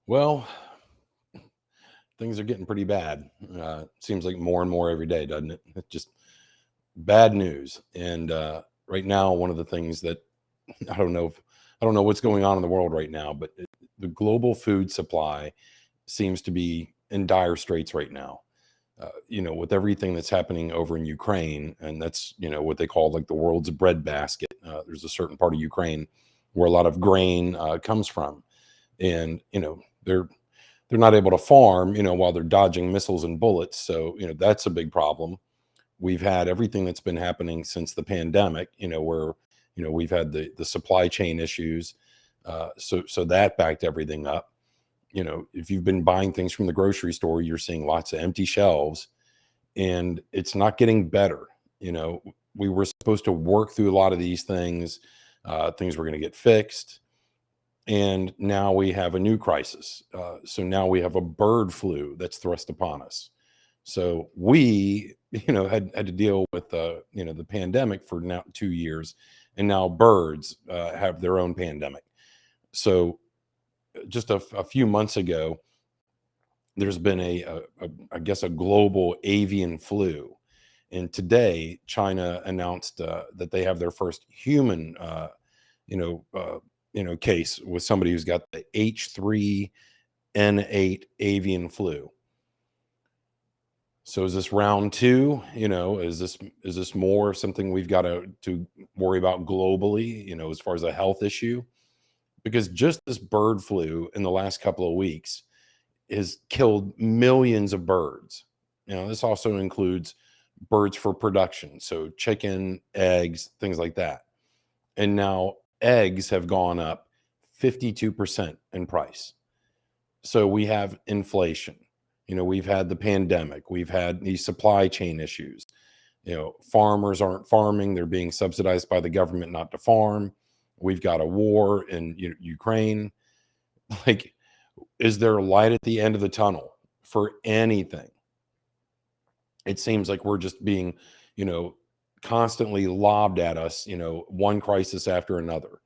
Well, things are getting pretty bad. Seems like more and more every day, doesn't it? It's just bad news. And right now, one of the things that I don't know what's going on in the world right now, but the global food supply seems to be in dire straits right now. With everything that's happening over in Ukraine, and that's what they call like the world's breadbasket. There's a certain part of Ukraine where a lot of grain comes from, and they're not able to farm, while they're dodging missiles and bullets. So, that's a big problem. We've had everything that's been happening since the pandemic, where, we've had the supply chain issues. So that backed everything up. If you've been buying things from the grocery store, you're seeing lots of empty shelves, and it's not getting better. You know, we were supposed to work through a lot of these things. Things were going to get fixed, and now we have a new crisis. So now we have a bird flu that's thrust upon us. So we, had to deal with the pandemic for now 2 years, and now birds have their own pandemic. So just a few months ago, there's been I guess a global avian flu, and today China announced that they have their first human you know, uh, case with somebody who's got the H3N8 avian flu. So is this round two? Is this more something we've got to worry about globally? As far as a health issue, because just this bird flu in the last couple of weeks has killed millions of birds. This also includes birds for production, so chicken, eggs, things like that. And now eggs have gone up 52% in price. So we have inflation. We've had the pandemic. We've had these supply chain issues. Farmers aren't farming. They're being subsidized by the government not to farm. We've got a war in Ukraine. Like, is there a light at the end of the tunnel for anything? It seems like we're just being, you know, constantly lobbed at us, one crisis after another.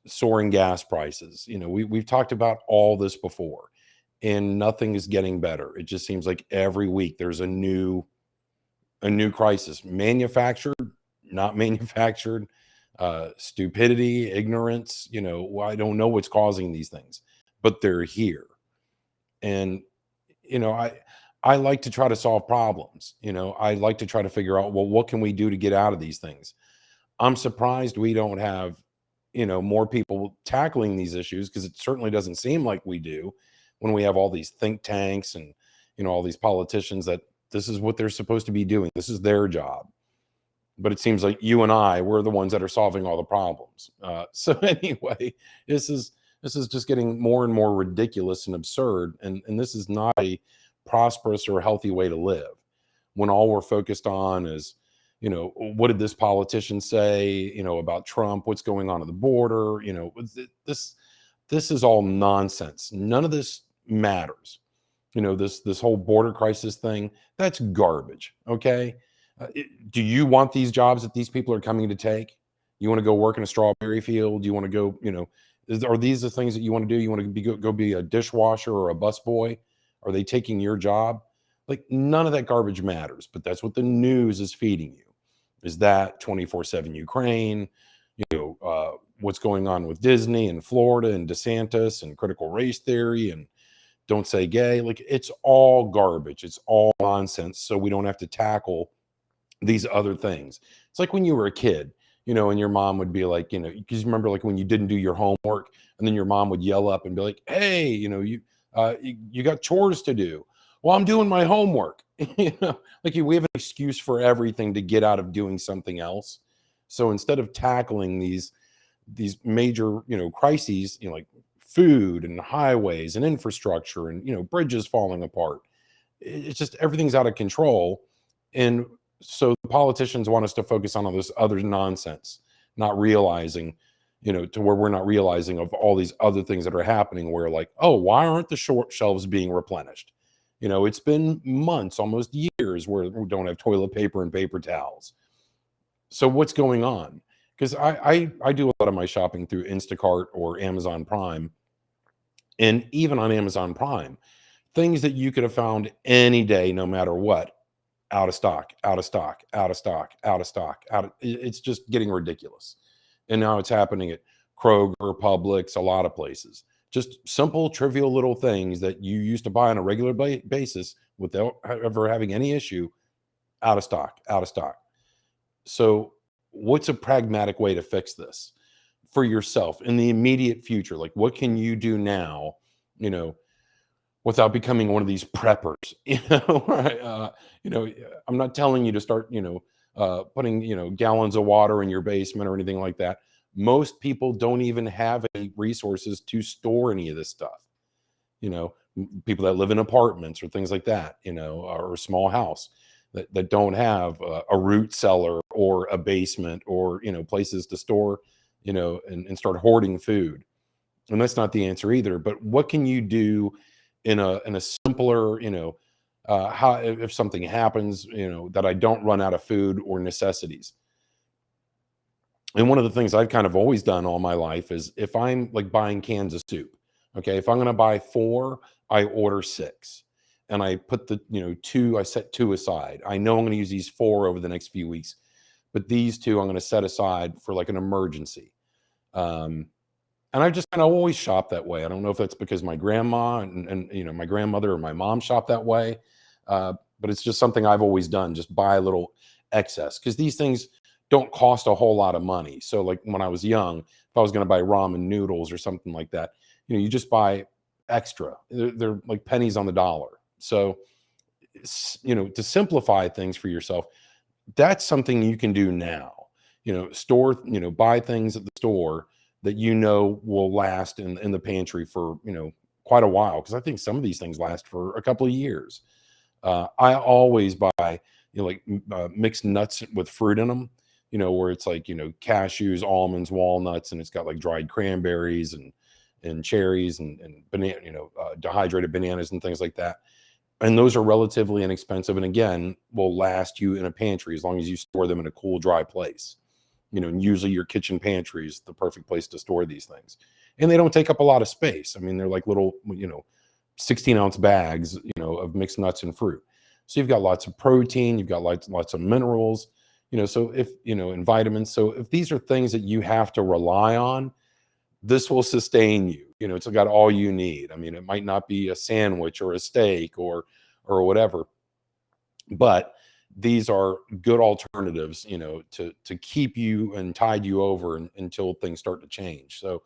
Soaring gas prices. We've talked about all this before, and nothing is getting better. It just seems like every week there's a new crisis, manufactured, not manufactured, stupidity, ignorance. I don't know what's causing these things, but they're here. And you know, I like to try to solve problems. I like to try to figure out, well, what can we do to get out of these things? I'm surprised we don't have, more people tackling these issues, because it certainly doesn't seem like we do when we have all these think tanks and, all these politicians that this is what they're supposed to be doing. This is their job. But it seems like you and we're the ones that are solving all the problems. So anyway, this is just getting more and more ridiculous and absurd. And this is not a prosperous or healthy way to live, when all we're focused on is, what did this politician say, about Trump, what's going on at the border. This is all nonsense. None of this matters. This whole border crisis thing, that's garbage. Okay. Do you want these jobs that these people are coming to take? You want to go work in a strawberry field? You want to go, are these the things that you want to do? You want to go be a dishwasher or a busboy? Are they taking your job? Like, none of that garbage matters, but that's what the news is feeding you. Is that 24/7 Ukraine, what's going on with Disney and Florida and DeSantis and critical race theory and don't say gay. Like, it's all garbage. It's all nonsense. So we don't have to tackle these other things. It's like when you were a kid, and your mom would be like, because you remember, like, when you didn't do your homework, and then your mom would yell up and be like, hey, you got chores to do. Well, I'm doing my homework. Like, we have an excuse for everything to get out of doing something else. So instead of tackling these major, crises, like food and highways and infrastructure and, bridges falling apart, it's just everything's out of control. And so the politicians want us to focus on all this other nonsense, not realizing, to where we're not realizing of all these other things that are happening, where, like, oh, why aren't the short shelves being replenished? It's been months, almost years, where we don't have toilet paper and paper towels. So what's going on? Because I do a lot of my shopping through Instacart or Amazon Prime, And even on Amazon Prime, things that you could have found any day, no matter what, out of stock, out of stock, out of stock, out of stock, it's just getting ridiculous. And now it's happening at Kroger, Publix, a lot of places. Just simple, trivial little things that you used to buy on a regular basis without ever having any issue, out of stock, out of stock. So, what's a pragmatic way to fix this for yourself in the immediate future? Like, what can you do now, you know, without becoming one of these preppers? Right? I'm not telling you to start, putting, gallons of water in your basement or anything like that. Most people don't even have any resources to store any of this stuff. People that live in apartments or things like that, or a small house that don't have a root cellar or a basement or, places to store, and start hoarding food. And that's not the answer either. But what can you do in a simpler, how if something happens, that I don't run out of food or necessities? And one of the things I've kind of always done all my life is if I'm like buying cans of soup, okay, if I'm going to buy 4, I order 6. And I put the, 2, I set 2 aside. I know I'm going to use these 4 over the next few weeks, but these 2 I'm going to set aside for like an emergency. And I just kind of always shop that way. I don't know if that's because my grandma and my grandmother or my mom shop that way, but it's just something I've always done. Just buy a little excess because these things don't cost a whole lot of money. So like when I was young, if I was going to buy ramen noodles or something like that, you just buy extra. They're like pennies on the dollar. So to simplify things for yourself, that's something you can do now. Buy things at the store that will last in the pantry for quite a while, because I think some of these things last for a couple of years. I always buy mixed nuts with fruit in them, where it's like cashews, almonds, walnuts, and it's got like dried cranberries and cherries and banana, dehydrated bananas and things like that. And those are relatively inexpensive, and again will last you in a pantry as long as you store them in a cool, dry place. And usually your kitchen pantry is the perfect place to store these things. And they don't take up a lot of space. I mean, they're like little, 16-ounce bags, of mixed nuts and fruit. So you've got lots of protein, you've got lots of minerals, so if, and vitamins. So if these are things that you have to rely on, this will sustain you. It's got all you need. I mean, it might not be a sandwich or a steak or whatever, but these are good alternatives, to keep you and tide you over until things start to change. So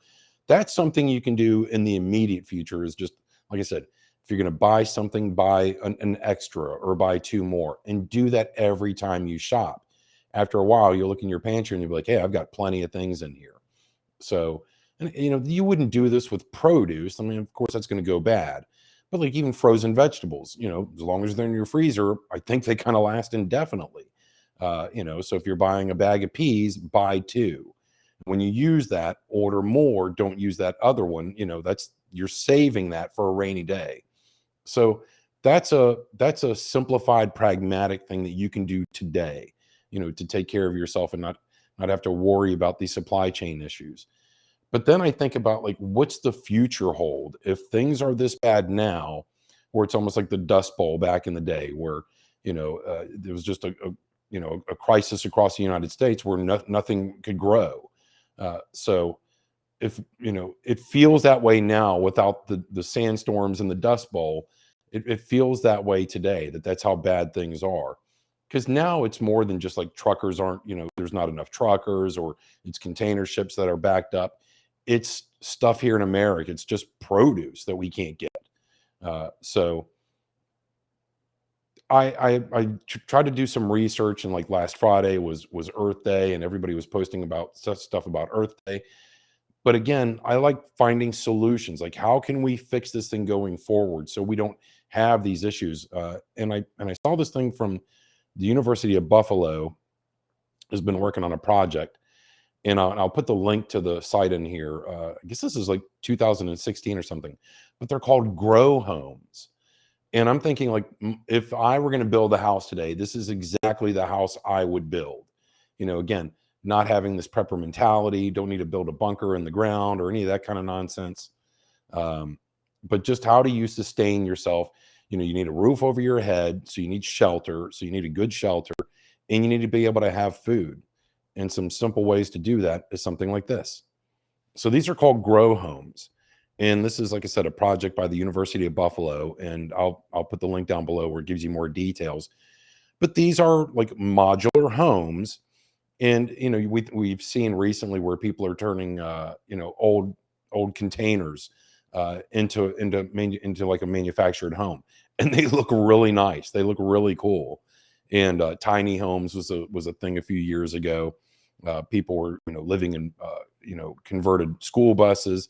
that's something you can do in the immediate future. Is just like I said, if you're going to buy something, buy an extra or buy 2 more, and do that every time you shop. After a while, you'll look in your pantry and you'll be like, hey, I've got plenty of things in here. So, and you wouldn't do this with produce. I mean, of course, that's going to go bad. But like even frozen vegetables, as long as they're in your freezer, I think they kind of last indefinitely. So if you're buying a bag of peas, buy 2. When you use that, order more. Don't use that other one. You're saving that for a rainy day. So that's a simplified, pragmatic thing that you can do today, to take care of yourself and not have to worry about these supply chain issues. But then I think about like, what's the future hold if things are this bad now, where it's almost like the Dust Bowl back in the day, where there was just a crisis across the United States where nothing could grow. So if it feels that way now without the sandstorms and the Dust Bowl, it feels that way today. That's how bad things are. Because now it's more than just like truckers aren't, there's not enough truckers, or it's container ships that are backed up. It's stuff here in America. It's just produce that we can't get. So I tried to do some research, and like last Friday was Earth Day, and everybody was posting about stuff about Earth Day. But again, I like finding solutions. Like, how can we fix this thing going forward so we don't have these issues? And I saw this thing from the University of Buffalo has been working on a project, and I'll put the link to the site in here. I guess this is like 2016 or something, but they're called grow homes. And I'm thinking like, if I were going to build a house today, this is exactly the house I would build. Again, not having this prepper mentality, don't need to build a bunker in the ground or any of that kind of nonsense. but just how do you sustain yourself? You need a roof over your head, so you need shelter, so you need a good shelter, and you need to be able to have food. And some simple ways to do that is something like this. So these are called grow homes. And this is, like I said, a project by the University of Buffalo. And I'll put the link down below where it gives you more details. But these are like modular homes. And we've seen recently where people are turning old containers into like a manufactured home, and they look really nice. They look really cool. And tiny homes was a thing a few years ago. People were living in converted school buses.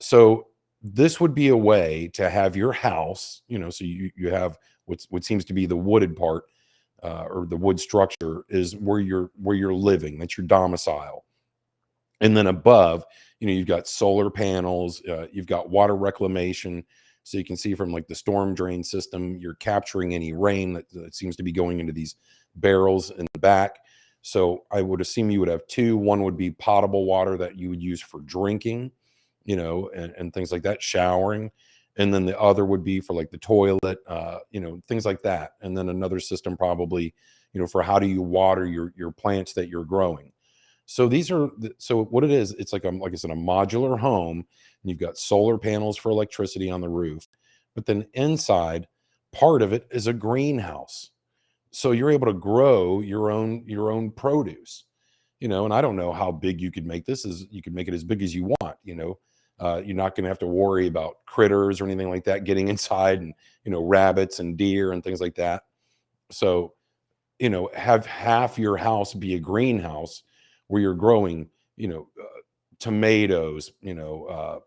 So this would be a way to have your house, so you have what seems to be the wooded part, or the wood structure is where you're living. That's your domicile. And then above, you've got solar panels, you've got water reclamation. So you can see from like the storm drain system, you're capturing any rain that seems to be going into these barrels in the back. So I would assume you would have two. One would be potable water that you would use for drinking, and things like that, showering. And then the other would be for like the toilet, things like that. And then another system probably, for how do you water your plants that you're growing. So so what it is, it's like I said, a modular home. And you've got solar panels for electricity on the roof, but then inside, part of it is a greenhouse. So you're able to grow your own produce. And I don't know how big you could make this. Is You could make it as big as you want. You're not going to have to worry about critters or anything like that getting inside, and rabbits and deer and things like that. So have half your house be a greenhouse where you're growing, tomatoes,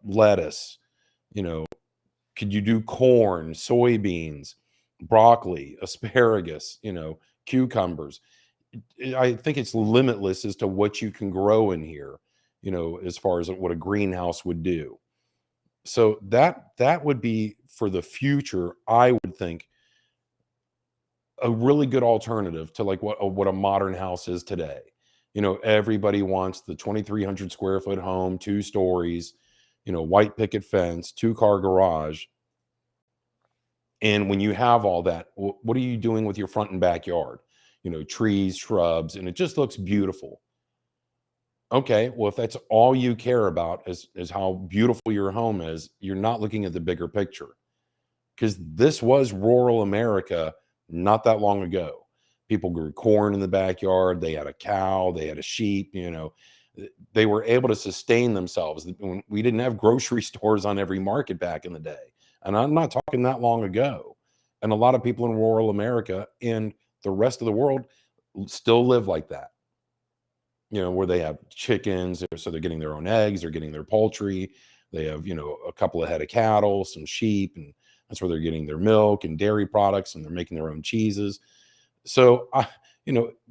lettuce, you know, could you do corn, soybeans, broccoli, asparagus, cucumbers? I think it's limitless as to what you can grow in here, as far as what a greenhouse would do. So that would be for the future, I would think, a really good alternative to like what a modern house is today. Everybody wants the 2,300 square foot home, 2 stories, white picket fence, 2-car garage. And when you have all that, what are you doing with your front and backyard? Trees, shrubs, and it just looks beautiful. Okay, well, if that's all you care about is how beautiful your home is, you're not looking at the bigger picture. Because this was rural America not that long ago. People grew corn in the backyard. They had a cow. They had a sheep. They were able to sustain themselves. When we didn't have grocery stores on every market back in the day, and I'm not talking that long ago. And a lot of people in rural America and the rest of the world still live like that. Where they have chickens, so they're getting their own eggs, they're getting their poultry. They have, a couple of head of cattle, some sheep, and that's where they're getting their milk and dairy products, and they're making their own cheeses. So,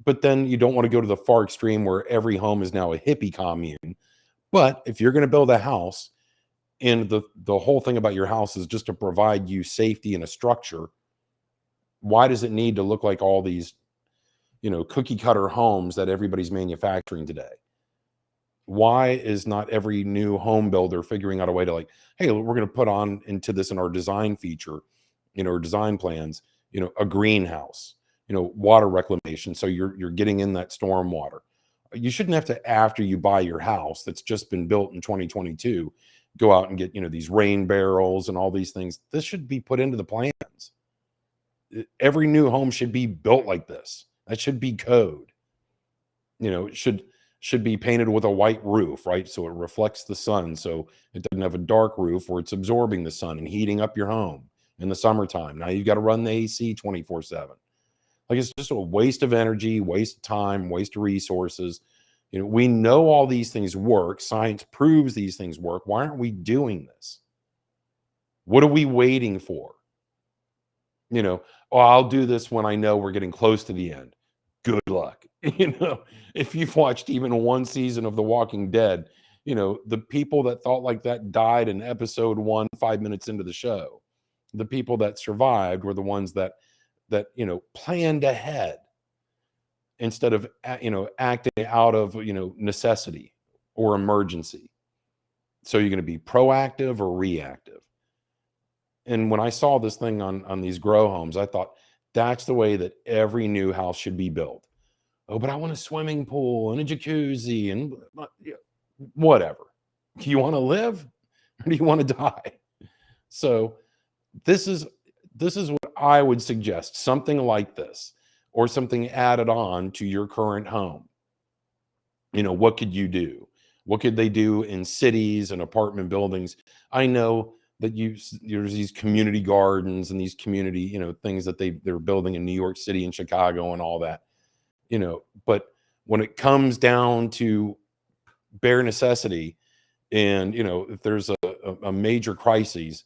but then you don't want to go to the far extreme where every home is now a hippie commune. But if you're going to build a house, and the whole thing about your house is just to provide you safety and a structure, why does it need to look like all these, cookie cutter homes that everybody's manufacturing today? Why is not every new home builder figuring out a way to like, hey, we're going to put on into this in our design feature, or design plans, a greenhouse, water reclamation. So you're getting in that storm water. You shouldn't have to, after you buy your house that's just been built in 2022, go out and get, these rain barrels and all these things. This should be put into the plans. Every new home should be built like this. That should be code. It should be painted with a white roof, right? So it reflects the sun. So it doesn't have a dark roof where it's absorbing the sun and heating up your home in the summertime. Now you've got to run the AC 24/7. Like, it's just a waste of energy, waste of time, waste of resources. We know all these things work. Science proves these things work. Why aren't we doing this? What are we waiting for? Oh, I'll do this when I know we're getting close to the end. Good luck. If you've watched even one season of The Walking Dead, the people that thought like that died in episode 1, 5 minutes into the show. The people that survived were the ones that planned ahead instead of acting out of necessity or emergency. So you're going to be proactive or reactive. And when I saw this thing on these grow homes, I thought that's the way that every new house should be built. Oh, but I want a swimming pool and a jacuzzi and yeah, whatever. Do you want to live or do you want to die? So this is this is what I would suggest, something like this, or something added on to your current home. What could you do? What could they do in cities and apartment buildings? I know that there's these community gardens and these community, things that they're building in New York City and Chicago and all that, but when it comes down to bare necessity, and if there's a major crisis,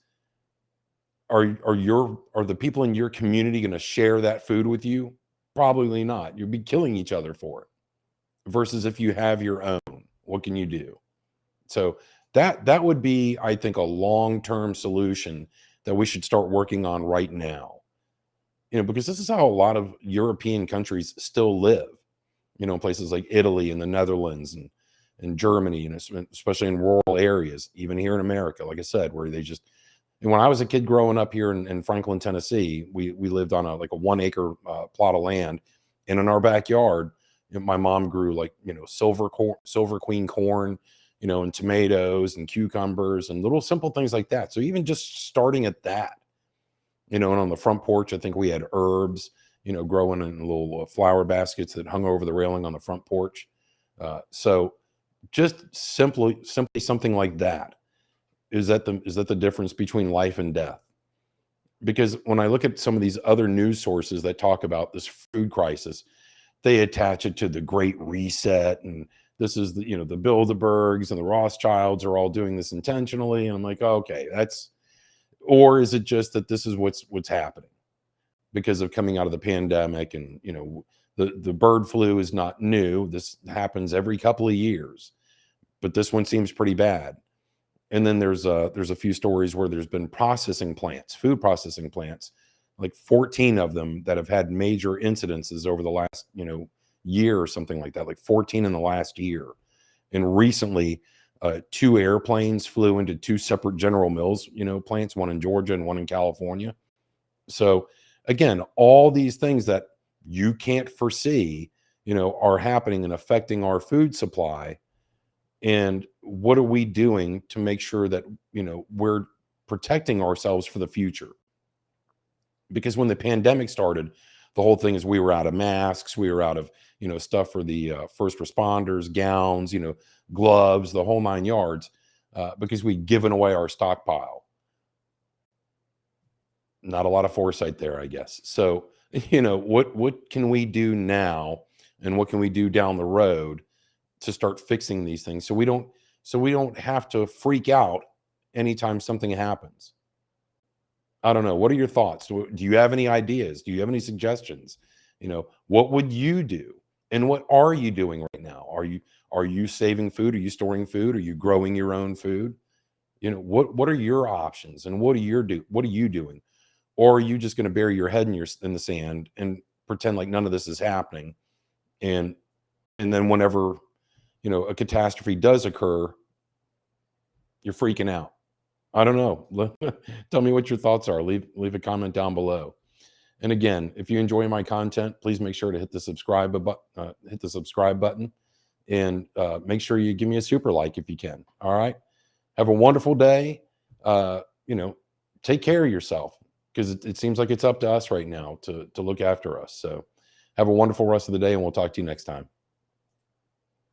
are the people in your community going to share that food with you? Probably not. You'll be killing each other for it. Versus if you have your own, what can you do? So that would be, I think, a long-term solution that we should start working on right now. Because this is how a lot of European countries still live. Places like Italy and the Netherlands and Germany, especially in rural areas, even here in America, like I said, where they just. And when I was a kid growing up here in Franklin, Tennessee, we lived on a 1 acre plot of land, and in our backyard, my mom grew silver queen corn, and tomatoes and cucumbers and little simple things like that. So even just starting at that, and on the front porch, I think we had herbs, growing in little flower baskets that hung over the railing on the front porch. So just simply something like that. Is that the difference between life and death? Because when I look at some of these other news sources that talk about this food crisis, they attach it to the Great Reset, and this is the Bilderbergs and the Rothschilds are all doing this intentionally. And I'm like, okay, or is it just that this is what's happening because of coming out of the pandemic? And the bird flu is not new. This happens every couple of years, but this one seems pretty bad. And then there's a few stories where there's been food processing plants, like 14 of them that have had major incidences over the last, year or something like that, like 14 in the last year. And recently, 2 airplanes flew into 2 separate General Mills, plants, one in Georgia and one in California. So again, all these things that you can't foresee, are happening and affecting our food supply. And what are we doing to make sure that, we're protecting ourselves for the future? Because when the pandemic started, the whole thing is we were out of masks, we were out of, stuff for the first responders, gowns, gloves, the whole 9 yards, because we'd given away our stockpile. Not a lot of foresight there, I guess. So, what can we do now, and what can we do down the road to start fixing these things so we don't have to freak out anytime something happens? I don't know. What are your thoughts? Do you have any ideas? Do you have any suggestions? What would you do? And what are you doing right now? Are you saving food? Are you storing food? Are you growing your own food? What are your options, and what are you doing? Or are you just going to bury your head in the sand and pretend like none of this is happening? And then whenever, a catastrophe does occur, you're freaking out. I don't know. Tell me what your thoughts are. Leave a comment down below. And again, if you enjoy my content, please make sure to hit the subscribe button, and make sure you give me a super like if you can. All right. Have a wonderful day. Take care of yourself, because it seems like it's up to us right now to look after us. So have a wonderful rest of the day, and we'll talk to you next time.